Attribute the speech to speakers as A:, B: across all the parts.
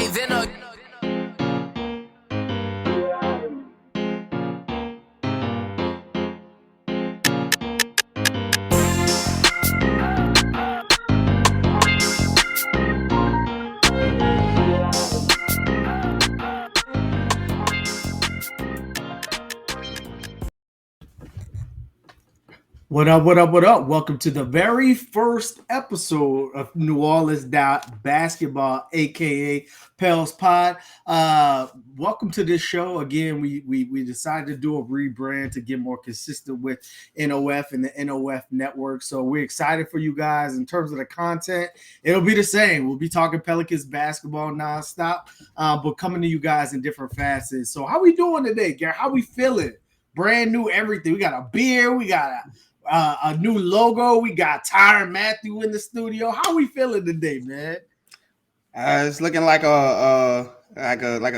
A: live in a
B: What up, what up, what up? Welcome to the very first episode of New Orleans Basketball, aka Pels Pod. Welcome to this show. Again, we decided to do a rebrand to get more consistent with NOF and the NOF network. So we're excited for you guys. In terms of the content, it'll be the same. We'll be talking Pelicans basketball nonstop, but coming to you guys in different facets. So how we doing today, Garrett? How we feeling? Brand new everything. We got a beer. We got a new logo. We got Tyron Matthew in the studio. How we feeling today, man?
C: It's looking like a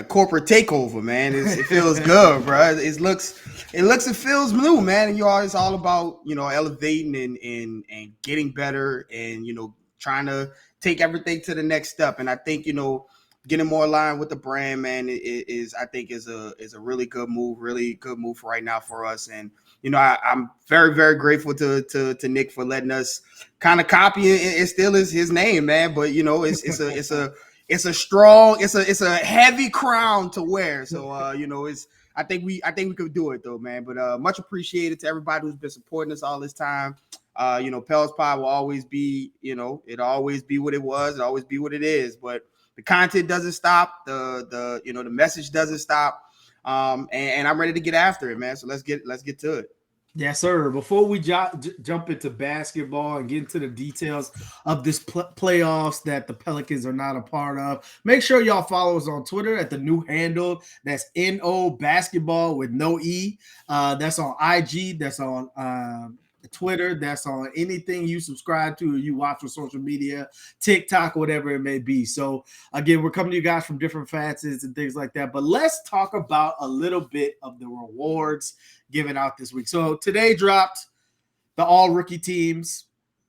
C: corporate takeover, man. It feels good, bro. It feels new, man. And it's all about elevating and getting better and trying to take everything to the next step. And I think getting more aligned with the brand, man, is a really good move for right now for us. And I'm very, very grateful to Nick for letting us kind of copy it still is his name, man. But it's a heavy crown to wear. So I think we could do it though, man. But much appreciated to everybody who's been supporting us all this time. Pels Pod will always be, it'll always be what it was, it'll always be what it is. But the content doesn't stop, the message doesn't stop. And I'm ready to get after it, man. So let's get to it.
B: Yes, sir. Before we jump into basketball and get into the details of this playoffs that the Pelicans are not a part of, make sure y'all follow us on Twitter at the new handle. That's NO Basketball with no E. That's on IG. That's on Twitter. That's on anything you subscribe to or you watch on social media, TikTok, whatever it may be. So again, we're coming to you guys from different facets and things like that. But let's talk about a little bit of the rewards given out this week. So today dropped the all rookie teams.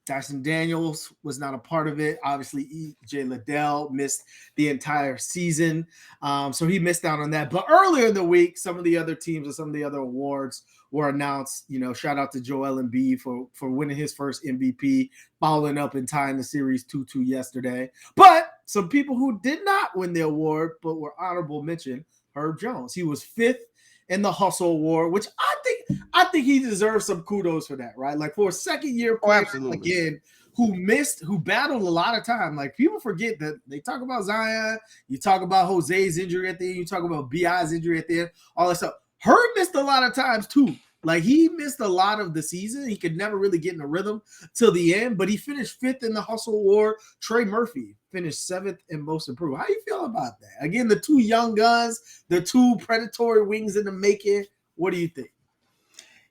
B: Dyson Daniels was not a part of it. Obviously, EJ Liddell missed the entire season. So he missed out on that. But earlier in the week, some of the other teams and some of the other awards were announced. Shout out to Joel Embiid for winning his first MVP, following up and tying the series 2-2 yesterday. But some people who did not win the award, but were honorable mention, Herb Jones. He was fifth in the Hustle Award, which I think he deserves some kudos for that, right? Like for a second year player, again, who battled a lot of time. Like people forget that they talk about Zion, you talk about Jose's injury at the end, you talk about BI's injury at the end, all that stuff. Herb missed a lot of times too. Like he missed a lot of the season. He could never really get in a rhythm till the end, but he finished fifth in the Hustle Award. Trey Murphy finished seventh in Most Improved. How you feel about that? Again, the two young guns, the two predatory wings in the making. What do you think?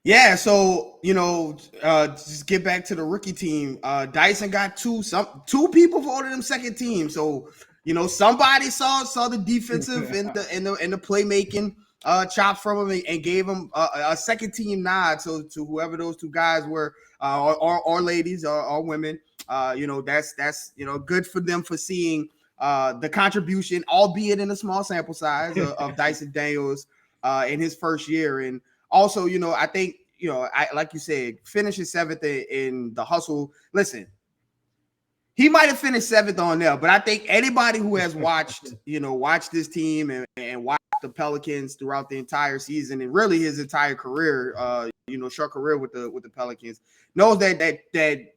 C: Yeah, so just get back to the rookie team. Dyson got two people voted him second team. So somebody saw the defensive and the playmaking chops from him and gave him a second team nod. So to whoever those two guys were, or ladies or women, that's good for them for seeing the contribution, albeit in a small sample size, of Dyson Daniels in his first year. And also, I think, I like you said, finishing seventh in the Hustle. Listen, he might have finished seventh on there, but I think anybody who has watched this team and watched the Pelicans throughout the entire season and really his entire career, short career with the Pelicans, knows that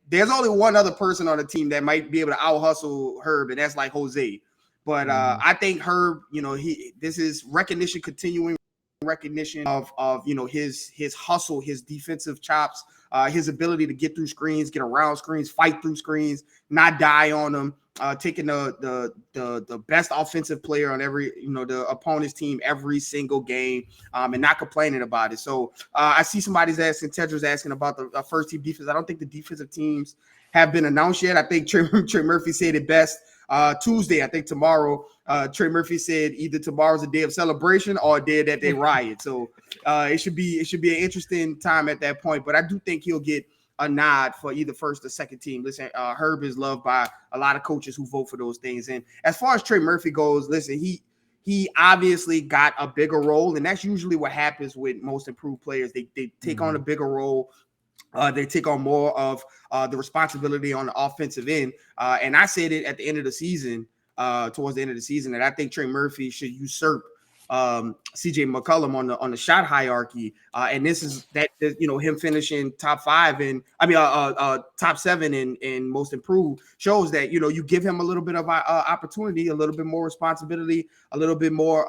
C: there's only one other person on the team that might be able to out hustle Herb, and that's like Jose. But I think Herb, this is recognition, continuing recognition of his hustle, his defensive chops, his ability to get through screens, get around screens, fight through screens, not die on them, taking the best offensive player on every the opponent's team every single game, and not complaining about it. So I see somebody's asking, Tedra's asking about the first team defense. I don't think the defensive teams have been announced yet. I think Trey Murphy said it best Tuesday. I think tomorrow. Trey Murphy said either tomorrow's a day of celebration or a day that they riot. So it should be an interesting time at that point. But I do think he'll get a nod for either first or second team. Listen, Herb is loved by a lot of coaches who vote for those things. And as far as Trey Murphy goes, listen, he obviously got a bigger role, and that's usually what happens with most improved players. They take on a bigger role. They take on more of the responsibility on the offensive end. And I said it at the end of the season, towards the end of the season, that I think Trey Murphy should usurp CJ McCollum on the shot hierarchy. And this is that, him finishing top 5 and top 7 in most improved shows that, you give him a little bit of opportunity, a little bit more responsibility, a little bit more,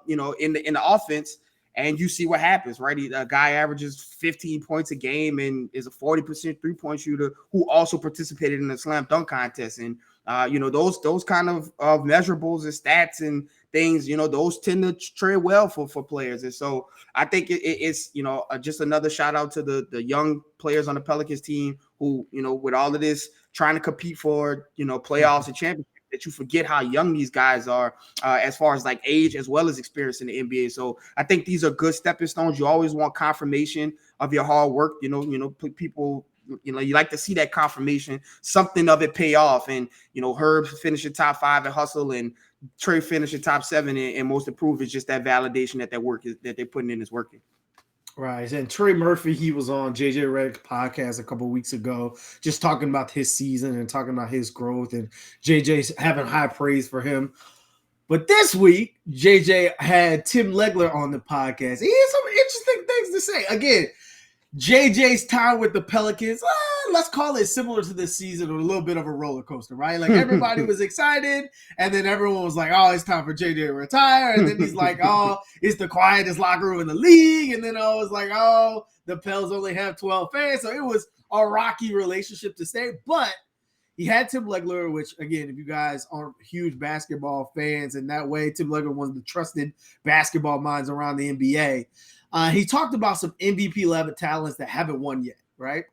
C: in the offense. And you see what happens, right? A guy averages 15 points a game and is a 40% three-point shooter who also participated in the slam dunk contest. And, those kind of measurables and stats and things, those tend to trade well for players. And so I think it's, just another shout out to the young players on the Pelicans team who, with all of this trying to compete for, playoffs and championships, that you forget how young these guys are as far as like age as well as experience in the NBA. So I think these are good stepping stones. You always want confirmation of your hard work. People, you like to see that confirmation, something of it pay off. And, Herb finishing top 5 at Hustle and Trey finishing top 7 and most improved is just that validation that work is that they're putting in is working.
B: Right. And Trey Murphy, he was on JJ Redick's podcast a couple of weeks ago, just talking about his season and talking about his growth, and JJ's having high praise for him. But this week, JJ had Tim Legler on the podcast. He had some interesting things to say. Again, JJ's time with the Pelicans, let's call it similar to this season, or a little bit of a roller coaster, right? Like everybody was excited, and then everyone was like, oh, it's time for JJ to retire. And then he's like, oh, it's the quietest locker room in the league. And then I was like, oh, the Pels only have 12 fans. So it was a rocky relationship to stay. But he had Tim Legler, which, again, if you guys aren't huge basketball fans in that way, Tim Legler was the trusted basketball minds around the NBA. He talked about some MVP level talents that haven't won yet, right?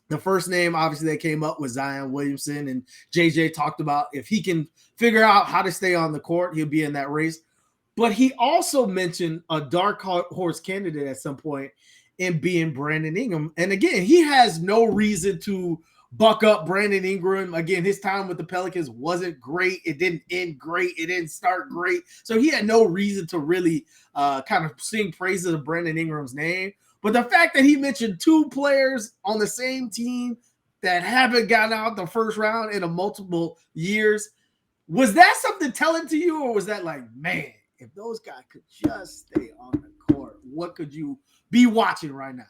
B: The first name, obviously, that came up was Zion Williamson, and JJ talked about if he can figure out how to stay on the court, he'll be in that race. But he also mentioned a dark horse candidate at some point in being Brandon Ingram. And again, he has no reason to buck up Brandon Ingram. Again, his time with the Pelicans wasn't great. It didn't end great. It didn't start great. So he had no reason to really kind of sing praises of Brandon Ingram's name. But the fact that he mentioned 2 players on the same team that haven't gotten out the first round in a multiple years, was that something telling to you? Or was that like, man, if those guys could just stay on the court, what could you be watching right now?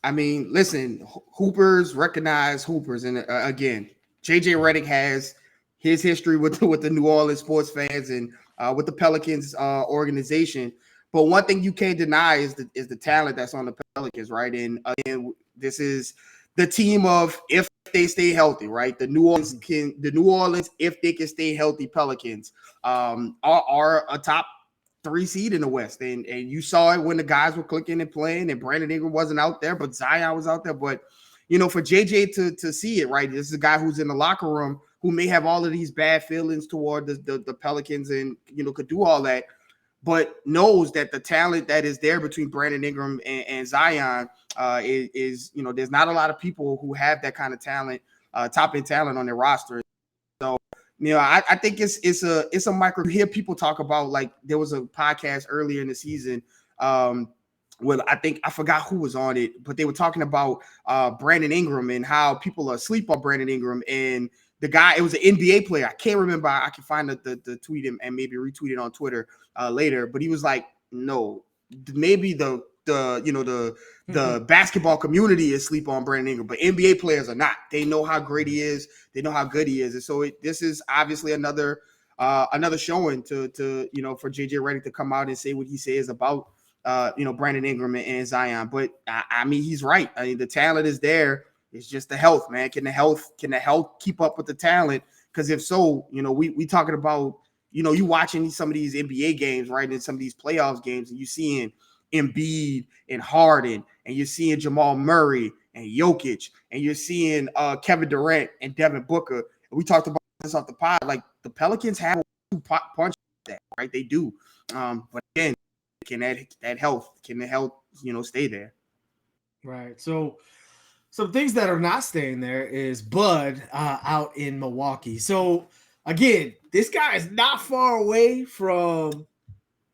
C: I mean, listen, hoopers recognize hoopers. And again, JJ Redick has his history with the New Orleans sports fans and with the Pelicans organization. But one thing you can't deny is the talent that's on the Pelicans, right? And again, this is the team of if they stay healthy, right? The New Orleans, if they can stay healthy, Pelicans are a top 3 seed in the West. And you saw it when the guys were clicking and playing and Brandon Ingram wasn't out there, but Zion was out there. But, for JJ to see it, right, this is a guy who's in the locker room who may have all of these bad feelings toward the Pelicans and, could do all that, but knows that the talent that is there between Brandon Ingram and Zion is, there's not a lot of people who have that kind of talent, top-end talent on their roster. So, I think it's a micro. You hear people talk about, like, there was a podcast earlier in the season. Well, I forgot who was on it, but they were talking about Brandon Ingram and how people are asleep on Brandon Ingram. And the guy, it was an NBA player. I can't remember. I can find the tweet and maybe retweet it on Twitter later. But he was like, no, maybe the basketball community is asleep on Brandon Ingram, but NBA players are not. They know how great he is. They know how good he is. And so this is obviously another showing to for JJ Redick to come out and say what he says about Brandon Ingram and Zion. But I mean, he's right. I mean, the talent is there. It's just the health, man. Can the health keep up with the talent? Because if so, we talking about, you watching some of these NBA games, right? And some of these playoffs games, and you seeing Embiid and Harden, and you're seeing Jamal Murray and Jokic, and you're seeing Kevin Durant and Devin Booker. And we talked about this off the pod. Like, the Pelicans have a punch that, right? They do. But again, can the health stay there?
B: Right. So Some things that are not staying there is Bud out in Milwaukee. So again, this guy is not far away from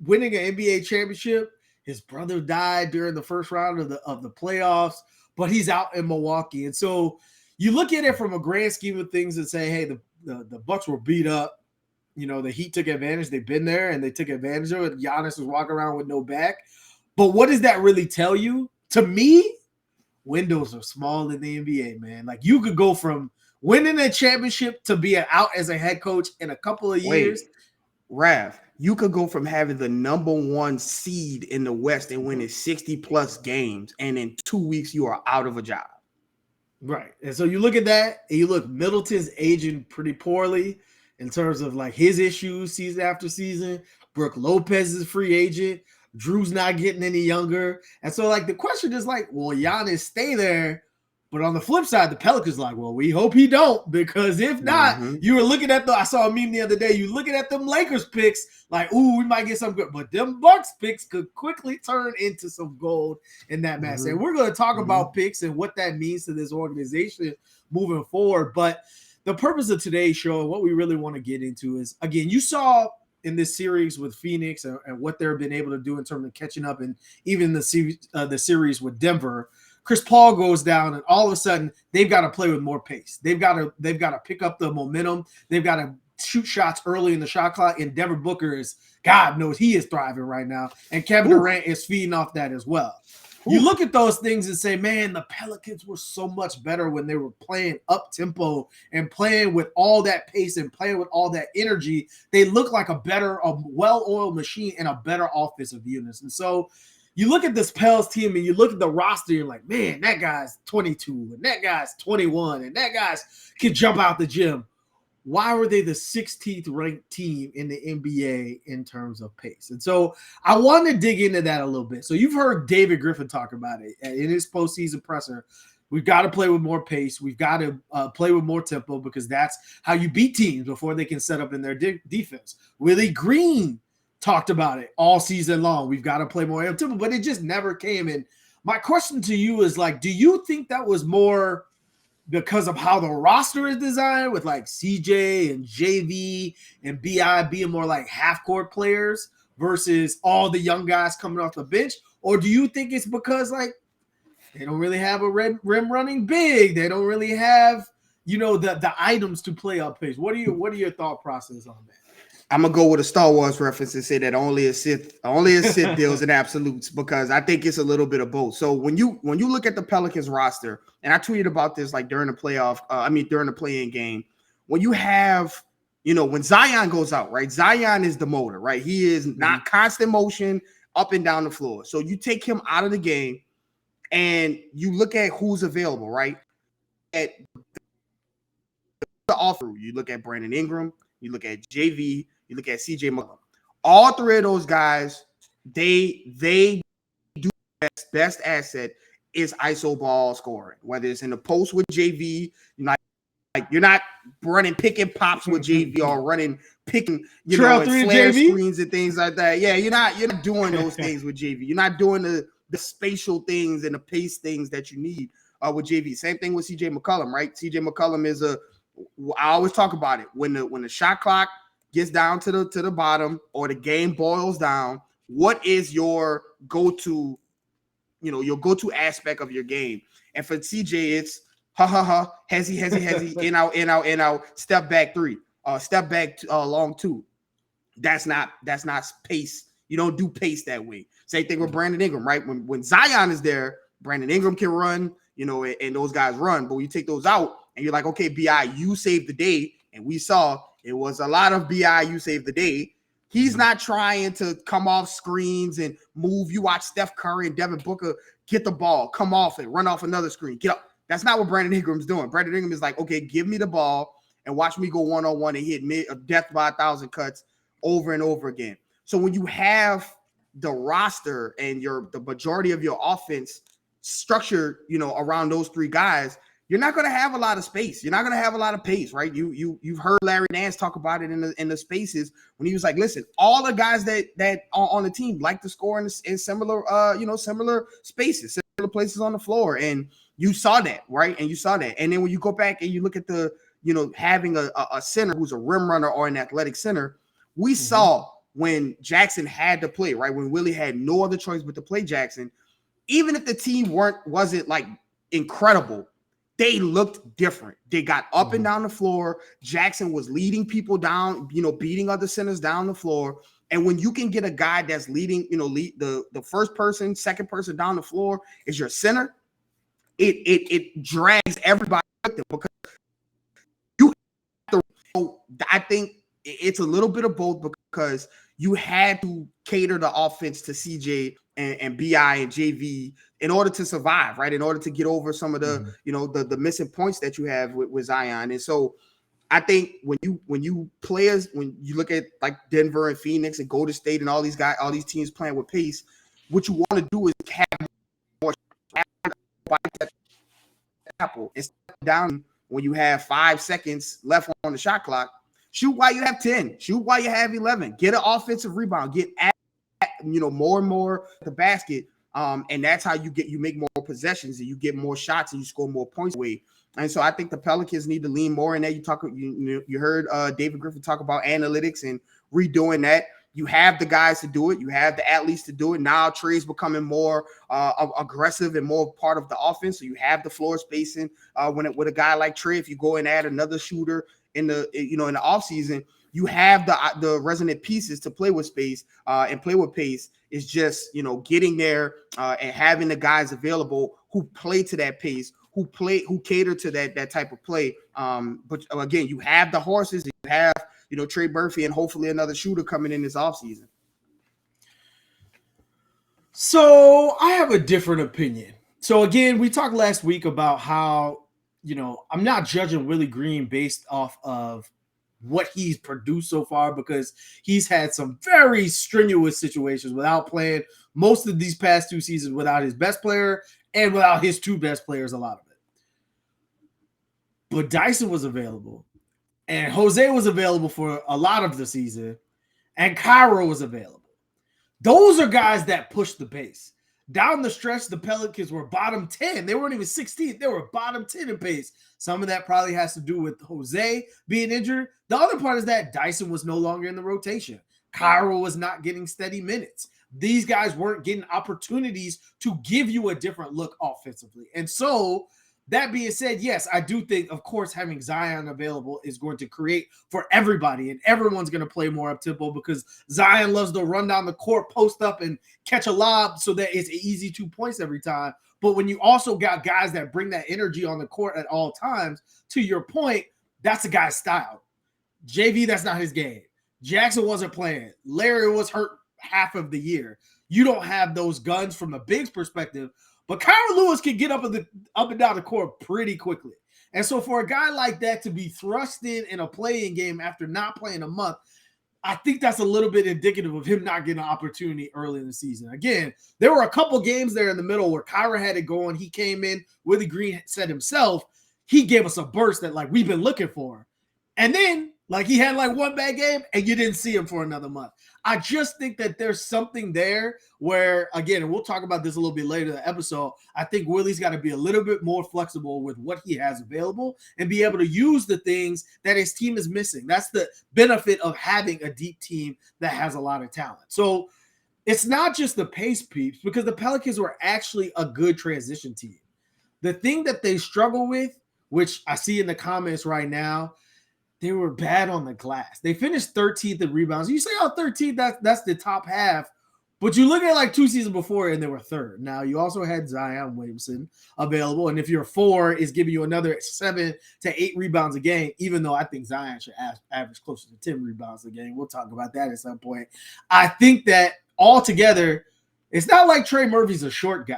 B: winning an NBA championship. His brother died during the first round of the playoffs, but he's out in Milwaukee. And so you look at it from a grand scheme of things and say, hey, the Bucks were beat up. You know, the Heat took advantage. They've been there and they took advantage of it. Giannis was walking around with no back. But what does that really tell you? To me, windows are small in the NBA, man. Like you could go from winning a championship to being out as a head coach in a couple of years.
C: Rav, you could go from having the number 1 seed in the West and winning 60 plus games, and in 2 weeks you are out of a job.
B: Right. And so you look at that and you look, Middleton's aging pretty poorly in terms of like his issues season after season. Brooke Lopez is free agent. Drew's not getting any younger. And so like the question is like, will Giannis stay there? But on the flip side, the Pelicans like, well, we hope he don't, because if not, you were looking at I saw a meme the other day, you looking at them Lakers picks, like, ooh, we might get some good, but them Bucks picks could quickly turn into some gold in that match. And we're going to talk about picks and what that means to this organization moving forward. But the purpose of today's show and what we really want to get into is, again, you saw in this series with Phoenix and what they've been able to do in terms of catching up, and even the series with Denver. Chris Paul goes down, and all of a sudden they've got to play with more pace. They've got to pick up the momentum. They've got to shoot shots early in the shot clock. And Devin Booker is, God knows, he is thriving right now, and Kevin Durant is feeding off that as well. You look at those things and say, man, the Pelicans were so much better when they were playing up tempo and playing with all that pace and playing with all that energy. They look like a well-oiled machine and a better offensive unit. And so you look at this Pels team and you look at the roster, you're like, man, that guy's 22 and that guy's 21 and that guy's can jump out the gym. Why were they the 16th ranked team in the NBA in terms of pace? And so I want to dig into that a little bit. So you've heard David Griffin talk about it in his postseason presser. We've got to play with more pace. We've got to play with more tempo, because that's how you beat teams before they can set up in their defense. Willie Green talked about it all season long. We've got to play more tempo, but it just never came. And my question to you is like, do you think that was more because of how the roster is designed with like CJ and JV and BI being more like half-court players versus all the young guys coming off the bench? Or do you think it's because like they don't really have a rim running big? They don't really have, the items to play up pace. What are your thought process on that?
C: I'm gonna go with a Star Wars reference and say that only a Sith deals in absolutes, because I think it's a little bit of both. So when you look at the Pelicans roster, and I tweeted about this like during the during the play-in game, when you have, when Zion goes out, right? Zion is the motor, right? He is not constant motion up and down the floor. So you take him out of the game and you look at who's available, right? At the offer, you look at Brandon Ingram, you look at JV, you look at CJ McCollum. All three of those guys, they do best asset is ISO ball scoring. Whether it's in the post with JV, you're not running pick and pops with JV or running picking, and flare screens and things like that. Yeah, you're not doing those things with JV. You're not doing the spatial things and the pace things that you need with JV. Same thing with CJ McCollum, right? CJ McCollum is I always talk about it. When the shot clock gets down to the bottom or the game boils down, what is your go-to, your go-to aspect of your game? And for CJ, it's hezzy, in out, step back three, step back long two. That's not pace. You don't do pace that way. Same thing with Brandon Ingram, right? When Zion is there, Brandon Ingram can run, and those guys run. But when you take those out and you're like, okay, BI, you saved the day, and we saw it was a lot of BI, you saved the day. He's not trying to come off screens and move. You watch Steph Curry and Devin Booker get the ball, come off it, run off another screen, get up. That's not what Brandon Ingram's doing. Brandon Ingram is like, okay, give me the ball and watch me go one-on-one and hit death by 1,000 cuts over and over again. So when you have the roster and the majority of your offense structured, around those three guys, you're not going to have a lot of space. You're not going to have a lot of pace, right? You've heard Larry Nance talk about it in the spaces when he was like, listen, all the guys that are on the team like to score in similar, similar spaces, similar places on the floor. And You saw that, right? And you saw that. And then when you go back and you look at the, having a center who's a rim runner or an athletic center, we saw when Jackson had to play, right? When Willie had no other choice but to play Jackson, even if the team wasn't like incredible, they looked different. They got up and down the floor. Jackson was leading people down, beating other centers down the floor. And when you can get a guy that's leading, lead the first person, second person down the floor is your center, it drags everybody with them because you have to. I think it's a little bit of both because you had to cater the offense to CJ and BI and JV in order to survive, right? In order to get over some of the, the missing points that you have with Zion. And so I think when you look at like Denver and Phoenix and Golden State and all these teams playing with pace, what you want to do is have more apple. It's down when you have 5 seconds left on the shot clock. Shoot while you have 10. Shoot while you have 11. Get an offensive rebound. Get at more and more the basket. And that's how you make more possessions and you get more shots and you score more points away. And so I think the Pelicans need to lean more in there. You heard David Griffin talk about analytics and redoing that. You have the guys to do it. You have the athletes to do it. Now Trey's becoming more aggressive and more part of the offense. So you have the floor spacing with a guy like Trey. If you go and add another shooter in the offseason, you have the resonant pieces to play with space and play with pace. It's just, getting there and having the guys available who play to that pace, who cater to that type of play. But again, you have the horses, you have, Trey Murphy and hopefully another shooter coming in this offseason.
B: So I have a different opinion. So again, we talked last week about how, I'm not judging Willie Green based off of what he's produced so far because he's had some very strenuous situations without playing most of these past 2 seasons without his best player and without his 2 best players, a lot of it. But Dyson was available and Jose was available for a lot of the season and Cairo was available. Those are guys that push the pace. Down the stretch, the Pelicans were bottom 10. They weren't even 16th. They were bottom 10 in pace. Some of that probably has to do with Jose being injured. The other part is that Dyson was no longer in the rotation. Cairo was not getting steady minutes. These guys weren't getting opportunities to give you a different look offensively. And so that being said, yes, I do think, of course, having Zion available is going to create for everybody, and everyone's going to play more up-tempo because Zion loves to run down the court, post up, and catch a lob so that it's easy 2 points every time. But when you also got guys that bring that energy on the court at all times, to your point, that's a guy's style. JV, that's not his game. Jackson wasn't playing. Larry was hurt half of the year. You don't have those guns from the bigs perspective. But Kyra Lewis can get up and down the court pretty quickly. And so for a guy like that to be thrust in a playing game after not playing a month, I think that's a little bit indicative of him not getting an opportunity early in the season. Again, there were a couple games there in the middle where Kyra had it going. He came in, Willie Green said himself, he gave us a burst that like we've been looking for. And then like he had like one bad game and you didn't see him for another month. I just think that there's something there where, again, and we'll talk about this a little bit later in the episode, I think Willie's got to be a little bit more flexible with what he has available and be able to use the things that his team is missing. That's the benefit of having a deep team that has a lot of talent. So it's not just the pace peeps because the Pelicans were actually a good transition team. The thing that they struggle with, which I see in the comments right now, they were bad on the glass. They finished 13th in rebounds. You say, 13th, that's the top half. But you look at like 2 seasons before and they were third. Now, you also had Zion Williamson available. And if your 4 is giving you another 7 to 8 rebounds a game, even though I think Zion should average closer to 10 rebounds a game. We'll talk about that at some point. I think that altogether, it's not like Trey Murphy's a short guy.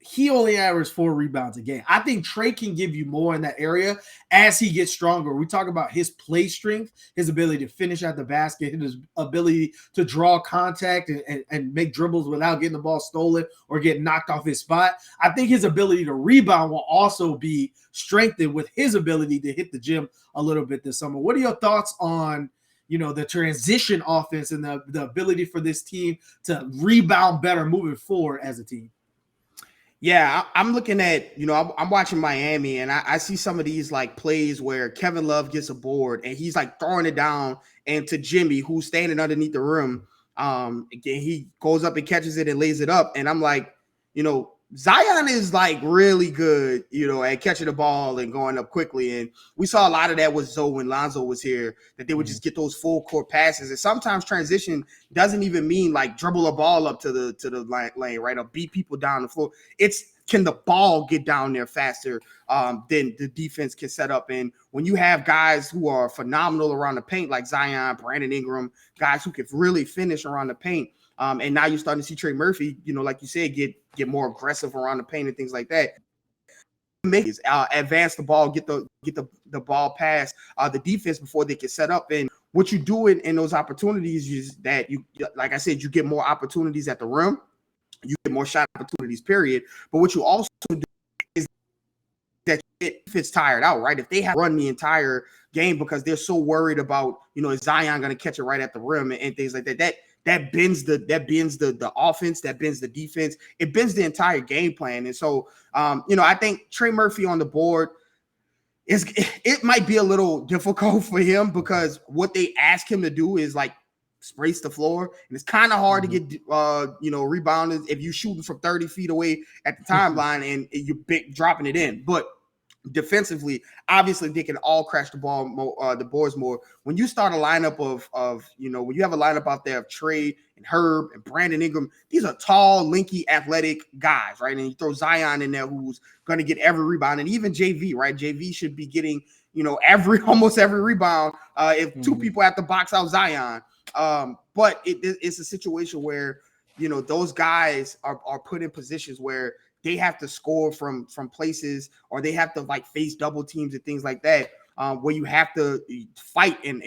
B: He only averaged 4 rebounds a game. I think Trey can give you more in that area as he gets stronger. We talk about his play strength, his ability to finish at the basket, his ability to draw contact and make dribbles without getting the ball stolen or get knocked off his spot. I think his ability to rebound will also be strengthened with his ability to hit the gym a little bit this summer. What are your thoughts on the transition offense and the ability for this team to rebound better moving forward as a team?
C: Yeah, I'm looking at, I'm watching Miami, and I see some of these like plays where Kevin Love gets a board and he's like throwing it down and to Jimmy, who's standing underneath the rim. Again, he goes up and catches it and lays it up. And I'm like, Zion is like really good, at catching the ball and going up quickly. And we saw a lot of that with Zoe when Lonzo was here, that they would just get those full court passes. And sometimes transition doesn't even mean like dribble a ball up to the lane, right? Or beat people down the floor. It's can the ball get down there faster than the defense can set up. And when you have guys who are phenomenal around the paint, like Zion, Brandon Ingram, guys who can really finish around the paint, and now you're starting to see Trey Murphy, like you said, get more aggressive around the paint and things like that. Make advance the ball, get the ball past the defense before they get set up. And what you do in those opportunities is that you, like I said, you get more opportunities at the rim. You get more shot opportunities, period. But what you also do is that it fits tired out, right? If they have run the entire game because they're so worried about, is Zion going to catch it right at the rim and things like that, that bends the offense, that bends the defense, it bends the entire game plan. And so, I think Trey Murphy on the board it might be a little difficult for him because what they ask him to do is like sprays the floor, and it's kind of hard to get rebounded if you're shooting from 30 feet away at the timeline and you're dropping it in. But defensively, obviously they can all crash the ball the boards more. When you start a lineup of when you have a lineup out there of Trey and Herb and Brandon Ingram, these are tall, lanky, athletic guys, right? And you throw Zion in there, who's going to get every rebound, and even JV, right? JV should be getting almost every rebound if two people have to box out Zion. But it's a situation where those guys are put in positions where they have to score from places, or they have to like face double teams and things like that, where you have to fight and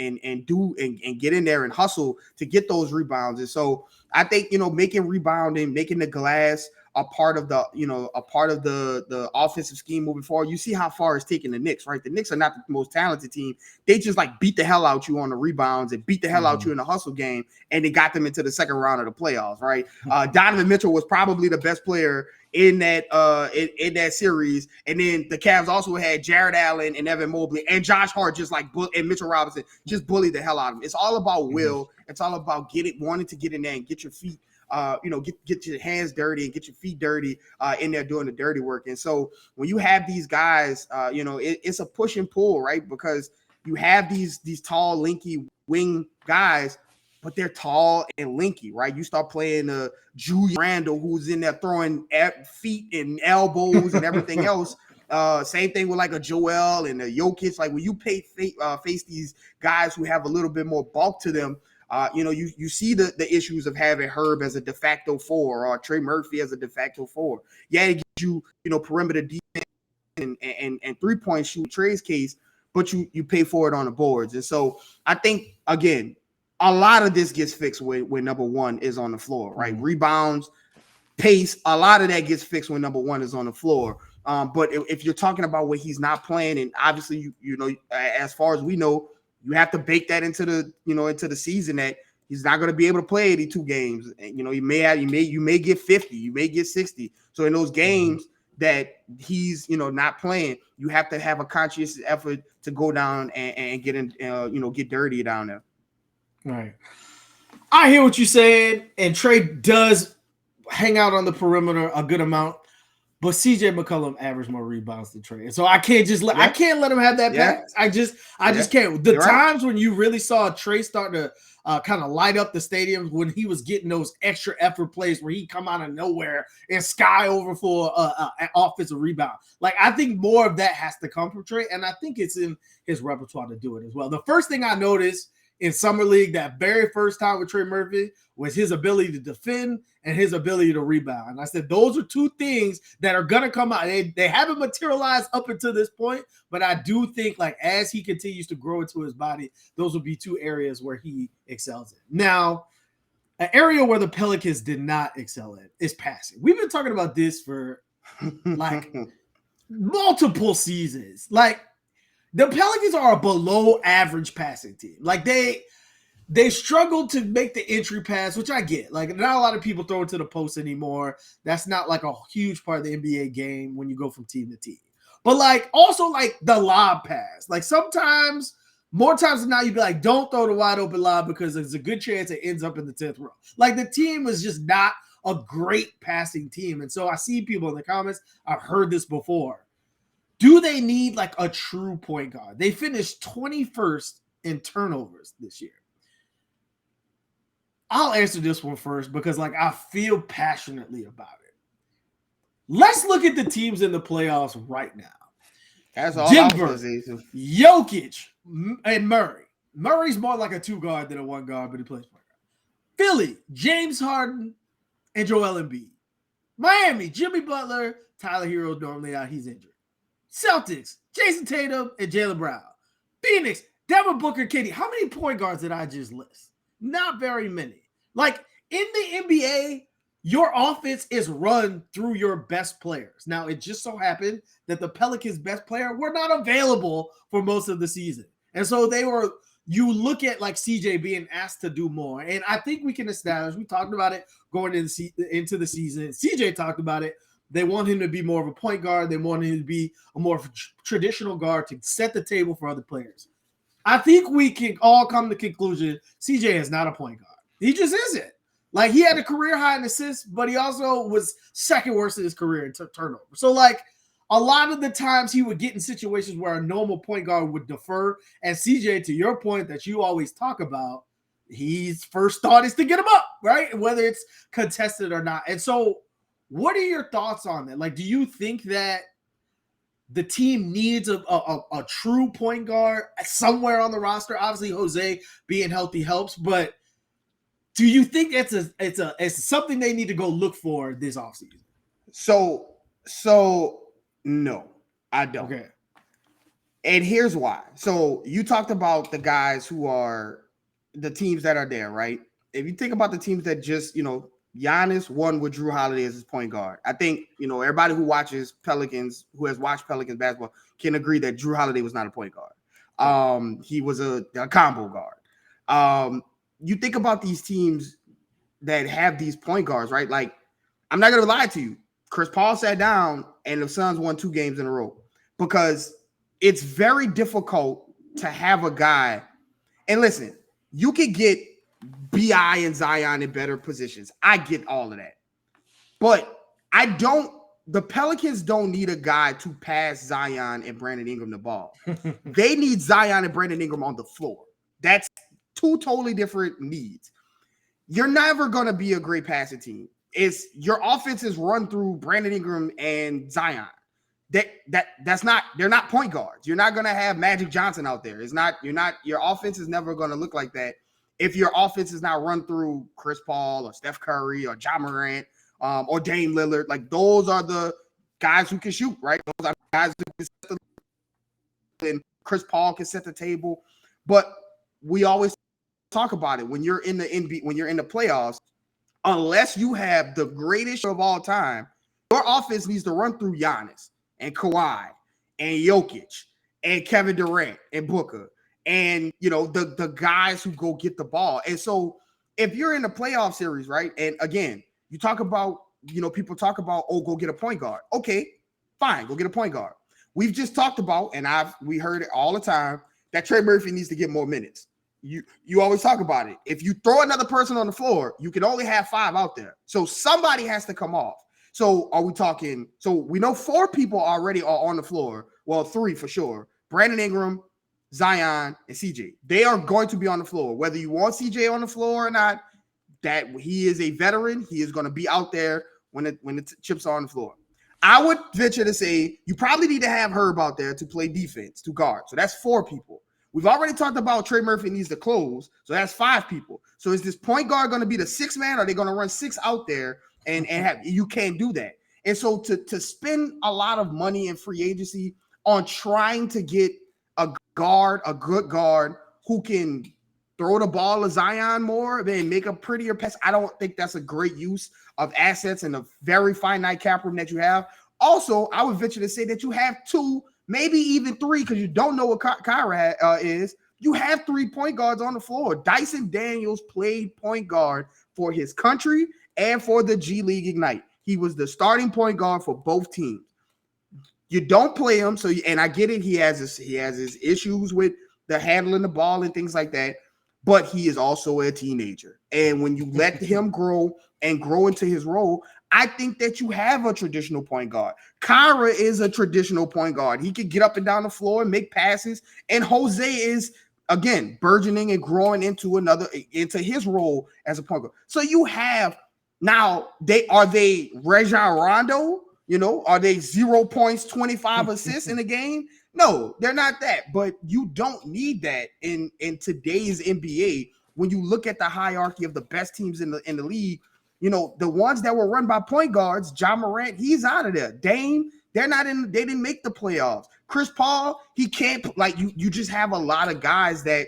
C: get in there and hustle to get those rebounds. And so I think making rebounding, making the glass a part of the offensive scheme moving forward. You see how far it's taken the Knicks, right? The Knicks are not the most talented team. They just like beat the hell out you on the rebounds and beat the hell out you in the hustle game, and they got them into the second round of the playoffs, right? Donovan Mitchell was probably the best player in that in that series, and then the Cavs also had Jared Allen and Evan Mobley and Josh Hart and Mitchell Robinson just bullied the hell out of them. It's all about will. It's all about wanting to get in there and get your feet. Get your hands dirty and get your feet dirty in there doing the dirty work. And so when you have these guys, it's a push and pull, right? Because you have these tall, lanky wing guys, but they're tall and lanky, right? You start playing Julius Randle, who's in there throwing feet and elbows and everything else. Same thing with like a Joel and a Jokic. Like when you face these guys who have a little bit more bulk to them, you see the issues of having Herb as a de facto 4 or Trey Murphy as a de facto 4. Yeah, it gives you, perimeter defense and 3-point shoot Trey's case, but you pay for it on the boards. And so I think, again, a lot of this gets fixed when number one is on the floor, right? Rebounds, pace, a lot of that gets fixed when number one is on the floor. But if you're talking about when he's not playing, and obviously, as far as we know, you have to bake that into the season that he's not going to be able to play 82 games. And, you may get 50, you may get 60. So in those games that he's, not playing, you have to have a conscious effort to go down and get in, get dirty down there.
B: Right. I hear what you're saying, and Trey does hang out on the perimeter a good amount, but CJ McCollum averaged more rebounds than Trey, and so I can't I can't let him have that pass. I just can't. The times when you really saw Trey start to kind of light up the stadium when he was getting those extra effort plays where he come out of nowhere and sky over for an offensive rebound. Like I think more of that has to come from Trey, and I think it's in his repertoire to do it as well. The first thing I noticed in Summer League that very first time with Trey Murphy was his ability to defend and his ability to rebound. And I said, those are two things that are going to come out. They haven't materialized up until this point, but I do think like as he continues to grow into his body, those will be two areas where he excels in. Now, an area where the Pelicans did not excel in is passing. We've been talking about this for like multiple seasons. Like, the Pelicans are a below average passing team. Like they struggled to make the entry pass, which I get. Like, not a lot of people throw it to the post anymore. That's not like a huge part of the NBA game when you go from team to team. But like, also like the lob pass. Like sometimes, more times than not, you'd be like, don't throw the wide open lob because there's a good chance it ends up in the 10th row. Like the team is just not a great passing team. And so I see people in the comments, I've heard this before. Do they need like a true point guard? They finished 21st in turnovers this year. I'll answer this one first because like I feel passionately about it. Let's look at the teams in the playoffs right now.
C: That's all
B: Denver, Jokic, and Murray. Murray's more like a 2-guard than a 1-guard, but he plays point guard. Philly, James Harden, and Joel Embiid. Miami, Jimmy Butler, Tyler Hero's normally out. He's injured. Celtics, Jason Tatum, and Jaylen Brown. Phoenix, Devin Booker, KD. How many point guards did I just list? Not very many. Like in the NBA, your offense is run through your best players. Now, it just so happened that the Pelicans' best player were not available for most of the season. And so you look at like CJ being asked to do more. And I think we can establish, we talked about it going into the season. CJ talked about it. They want him to be more of a point guard. They want him to be a more traditional guard to set the table for other players. I think we can all come to the conclusion CJ is not a point guard. He just isn't. Like, he had a career high in assists, but he also was second worst in his career in turnover. So, like, a lot of the times he would get in situations where a normal point guard would defer. And CJ, to your point that you always talk about, his first thought is to get him up, right? Whether it's contested or not. And so, what are your thoughts on that? Like, do you think that the team needs a true point guard somewhere on the roster? Obviously, Jose being healthy helps, but do you think it's something they need to go look for this offseason?
C: So no, I don't.
B: Okay.
C: And here's why. So you talked about the guys who are the teams that are there, right? If you think about the teams that just, Giannis won with Drew Holiday as his point guard. I think, everybody who watches Pelicans, who has watched Pelicans basketball, can agree that Drew Holiday was not a point guard. He was a combo guard. You think about these teams that have these point guards, right? Like, I'm not going to lie to you. Chris Paul sat down and the Suns won 2 games in a row because it's very difficult to have a guy. And listen, you could get BI and Zion in better positions. I get all of that. But the Pelicans don't need a guy to pass Zion and Brandon Ingram the ball. They need Zion and Brandon Ingram on the floor. That's 2 totally different needs. You're never going to be a great passing team. Your offense is run through Brandon Ingram and Zion. They're not point guards. You're not going to have Magic Johnson out there. Your offense is never going to look like that if your offense is not run through Chris Paul or Steph Curry or Ja Morant or Dame Lillard. Like, those are the guys who can shoot, right? Those are the guys who can set the, and Chris Paul can set the table. But we always talk about it when you're in the NBA, when you're in the playoffs, unless you have the greatest of all time, your offense needs to run through Giannis and Kawhi and Jokic and Kevin Durant and Booker and the guys who go get the ball. And so if you're in the playoff series, right? And again, you talk about, people talk about, go get a point guard. Okay, fine, go get a point guard. We've just talked about, and we heard it all the time, that Trey Murphy needs to get more minutes. You always talk about it. If you throw another person on the floor, you can only have 5 out there. So somebody has to come off. So are we talking? So we know 4 people already are on the floor. Well, 3 for sure. Brandon Ingram, Zion, and CJ. They are going to be on the floor. Whether you want CJ on the floor or not, that he is a veteran. He is going to be out there when the chips are on the floor. I would venture to say you probably need to have Herb out there to play defense, to guard. So that's 4 people. We've already talked about Trey Murphy needs to close. So that's 5 people. So is this point guard going to be the 6th man? Or are they going to run 6 out there and have, you can't do that. And so to spend a lot of money in free agency on trying to get a good guard who can throw the ball to Zion more and make a prettier pass, I don't think that's a great use of assets and a very finite cap room that you have. Also, I would venture to say that you have 2, maybe even 3, because you don't know what Kyra is. You have 3 point guards on the floor. Dyson Daniels played point guard for his country and for the G League Ignite. He was the starting point guard for both teams. You don't play him, and I get it. He has his issues with the handling the ball and things like that, but he is also a teenager. And when you let him grow into his role, I think that you have a traditional point guard. Kyra is a traditional point guard. He can get up and down the floor and make passes. And Jose is, again, burgeoning and growing into his role as a point guard. So you have now, are they Rajon Rondo? Are they 0 points, 25 assists in a game? No, they're not that. But you don't need that in today's NBA. When you look at the hierarchy of the best teams in the league, the ones that were run by point guards, Ja Morant, he's out of there. Dame, they didn't make the playoffs. Chris Paul, he can't, you just have a lot of guys that,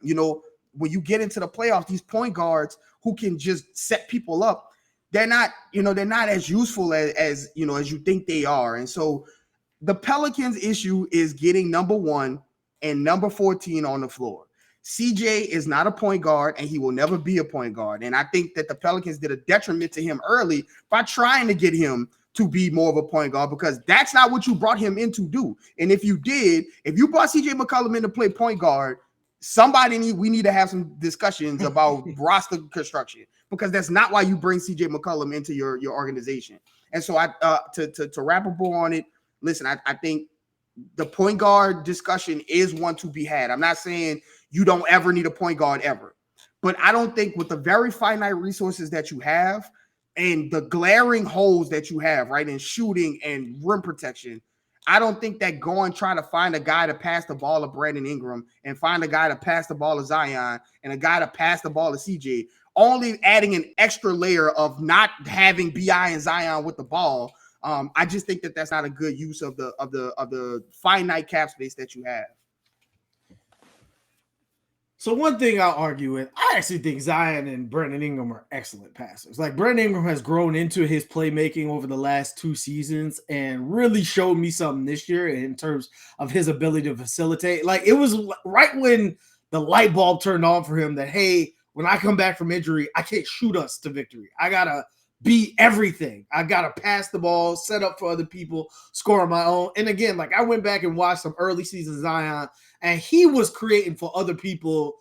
C: when you get into the playoffs, these point guards who can just set people up, they're not as useful as you think they are. And so the Pelicans issue is getting number 1 and number 14 on the floor. CJ is not a point guard, and he will never be a point guard. And I think that the Pelicans did a detriment to him early by trying to get him to be more of a point guard, because that's not what you brought him in to do. And if you brought CJ McCollum in to play point guard, we need to have some discussions about roster construction, because that's not why you bring CJ McCollum into your organization. And so to wrap a bow on it, listen, I think the point guard discussion is one to be had. I'm not saying you don't ever need a point guard ever, but I don't think with the very finite resources that you have and the glaring holes that you have, right, in shooting and rim protection, I don't think that try to find a guy to pass the ball to Brandon Ingram and find a guy to pass the ball to Zion and a guy to pass the ball to CJ, only adding an extra layer of not having BI and Zion with the ball. I just think that that's not a good use of the finite cap space that you have.
B: So one thing I'll argue with, I actually think Zion and Brandon Ingram are excellent passers. Like, Brandon Ingram has grown into his playmaking over the last 2 seasons and really showed me something this year in terms of his ability to facilitate. Like, it was right when the light bulb turned on for him that, hey, when I come back from injury, I can't shoot us to victory. I got to be everything. I got to pass the ball, set up for other people, score on my own. And again, like, I went back and watched some early season Zion, and he was creating for other people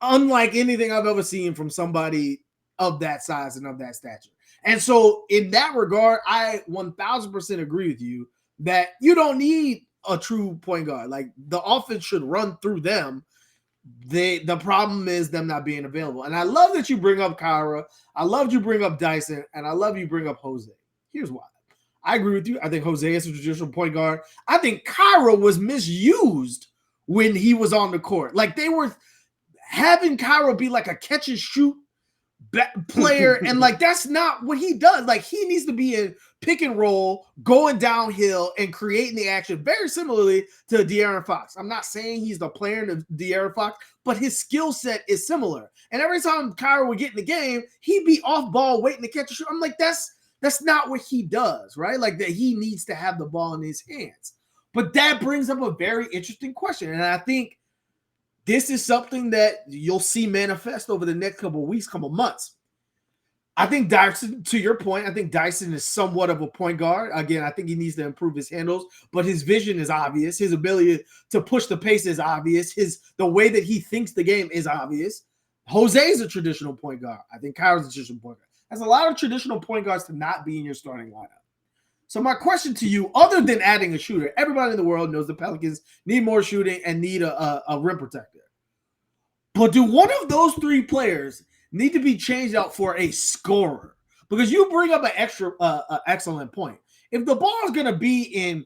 B: unlike anything I've ever seen from somebody of that size and of that stature. And so in that regard, I 1000% agree with you that you don't need a true point guard. Like, the offense should run through them. The problem is them not being available. And I love that you bring up Kyra. I love you bring up Dyson, and I love you bring up Jose. Here's why. I agree with you. I think Jose is a traditional point guard. I think Kyra was misused when he was on the court. Like, they were having Kyra be like a catch and shoot player, and like, that's not what he does. Like, he needs to be in pick and roll, going downhill and creating the action, very similarly to De'Aaron Fox. I'm not saying he's the player of De'Aaron Fox, but his skill set is similar. And every time Kyra would get in the game, he'd be off ball waiting to catch a shoot. I'm like, that's not what he does, right? Like, that he needs to have the ball in his hands. But that brings up a very interesting question, and I think this is something that you'll see manifest over the next couple of weeks, couple of months. I think Dyson, to your point, I think Dyson is somewhat of a point guard. Again, I think he needs to improve his handles, but his vision is obvious. His ability to push the pace is obvious. The way that he thinks the game is obvious. Jose is a traditional point guard. I think Kyra's a traditional point guard. There's a lot of traditional point guards to not be in your starting lineup. So my question to you, other than adding a shooter, everybody in the world knows the Pelicans need more shooting and need a rim protector. But do one of those 3 players need to be changed out for a scorer? Because you bring up an excellent point. If the ball is going to be in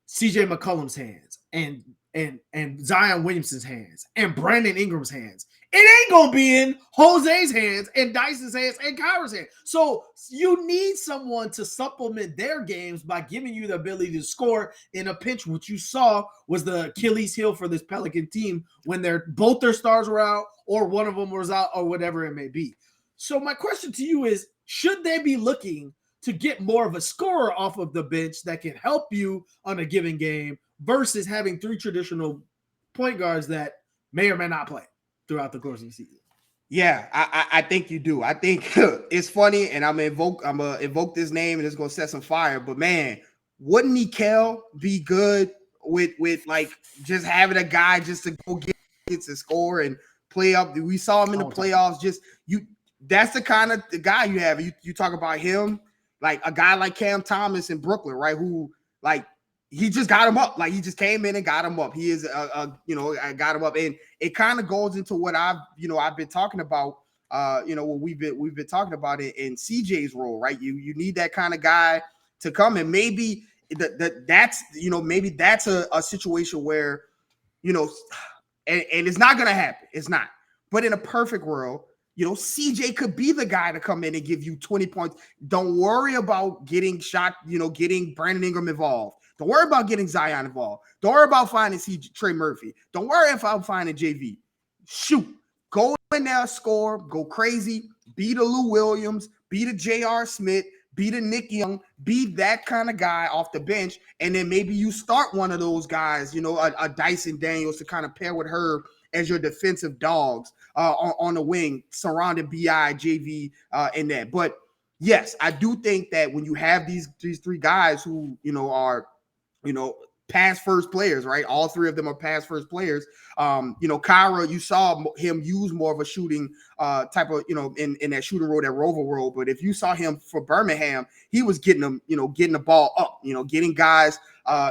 B: CJ McCollum's hands and Zion Williamson's hands and Brandon Ingram's hands, it ain't going to be in Jose's hands and Dyson's hands and Kyra's hands. So you need someone to supplement their games by giving you the ability to score in a pinch, which you saw was the Achilles heel for this Pelican team when both their stars were out or one of them was out or whatever it may be. So my question to you is, should they be looking to get more of a scorer off of the bench that can help you on a given game versus having 3 traditional point guards that may or may not play throughout the course of the season.
C: Yeah, I think you do. I think it's funny, and I'm gonna invoke this name, and it's gonna set some fire. But man, wouldn't Nikel be good with like just having a guy just to go get to score and play up? We saw him in the playoffs. Just that's the kind of the guy you have. You talk about him, like a guy like Cam Thomas in Brooklyn, right? Who like he just got him up. Like he just came in and got him up. He is I got him up. And it kind of goes into what I've been talking about. What we've been talking about it in CJ's role, right? You need that kind of guy to come, and maybe that's a situation where, and it's not gonna happen. It's not. But in a perfect world, CJ could be the guy to come in and give you 20 points. Don't worry about getting shot, getting Brandon Ingram involved. Don't worry about getting Zion involved. Don't worry about finding Trey Murphy. Don't worry about finding JV. Shoot. Go in there, score, go crazy, beat a Lou Williams, beat a J.R. Smith, beat a Nick Young, be that kind of guy off the bench, and then maybe you start one of those guys, a Dyson Daniels to kind of pair with Herb as your defensive dogs on the wing, surrounding B.I., JV, and that. But yes, I do think that when you have these three guys who, are pass first players, right? All three of them are pass first players. Kyra, you saw him use more of a shooting type of, in that shooting role, that rover role. But if you saw him for Birmingham, he was getting them, getting the ball up, getting guys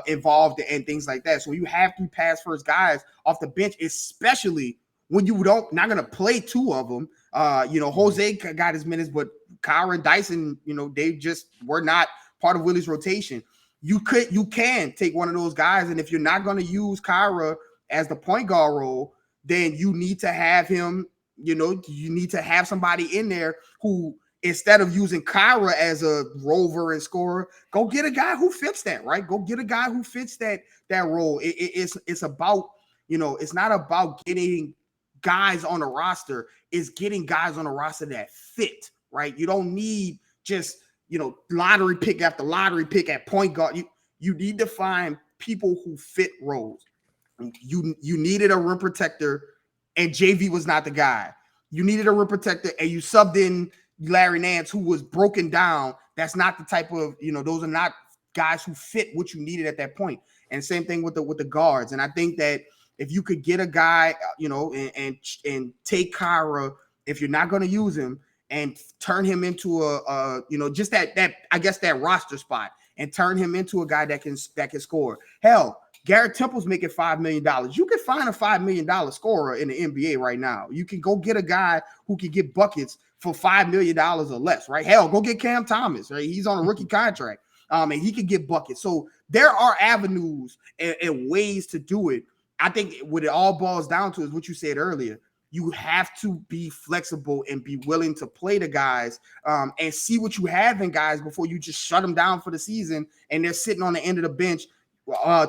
C: involved and things like that. So you have to pass first guys off the bench, especially when you not going to play two of them. Jose got his minutes, but Kyra and Dyson, they just were not part of Willie's rotation. You can take one of those guys, and if you're not going to use Kyra as the point guard role, then you need to have him, you need to have somebody in there who, instead of using Kyra as a rover and scorer, go get a guy who fits that, right? Go get a guy who fits that role. It's about, it's not about getting guys on the roster, it's getting guys on the roster that fit, right? You don't need just lottery pick after lottery pick at point guard. You need to find people who fit roles. You needed a rim protector, and JV was not the guy. You needed a rim protector, and you subbed in Larry Nance, who was broken down. That's not the type of, those are not guys who fit what you needed at that point. And same thing with the guards. And I think that if you could get a guy, and take Kyra, if you're not going to use him, and turn him into just that I guess that roster spot, and turn him into a guy that can score. Hell, Garrett Temple's making $5 million. You can find a $5 million scorer in the NBA right now. You can go get a guy who can get buckets for $5 million or less, right? Hell, go get Cam Thomas, right? He's on a rookie contract, and he can get buckets. So there are avenues and ways to do it. I think what it all boils down to is what you said earlier. You have to be flexible and be willing to play the guys, and see what you have in guys before you just shut them down for the season and they're sitting on the end of the bench